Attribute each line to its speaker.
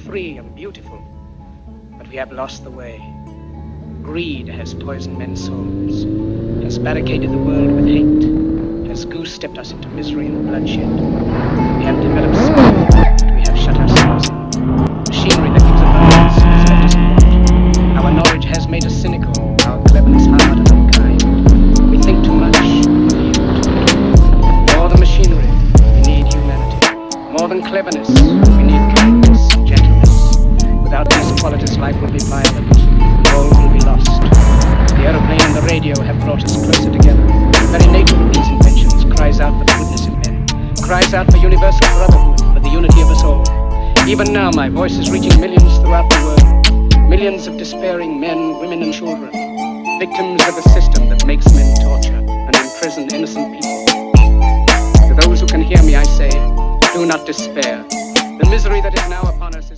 Speaker 1: free and beautiful, but we have lost the way. Greed has poisoned men's souls, has barricaded the world with hate, has goose-stepped us into misery and bloodshed. We have developed speed, but we have shut ourselves in. Machinery that gives abundance has left us in want. Our knowledge has made us cynical, our cleverness hard and unkind. We think too much, believe too little. More than machinery, we need humanity. More than cleverness, we need kindness and gentleness. Without these qualities, life will be violent, all will be lost. The aeroplane and the radio have brought us closer together. The very nature of these inventions cries out for the goodness in men, cries out for universal brotherhood, for the unity of us all. Even now my voice is reaching millions throughout the world, millions of despairing men, women and children, victims of a system that makes men torture and imprison innocent people. To those who can hear me I say, do not despair. The misery that is now upon us is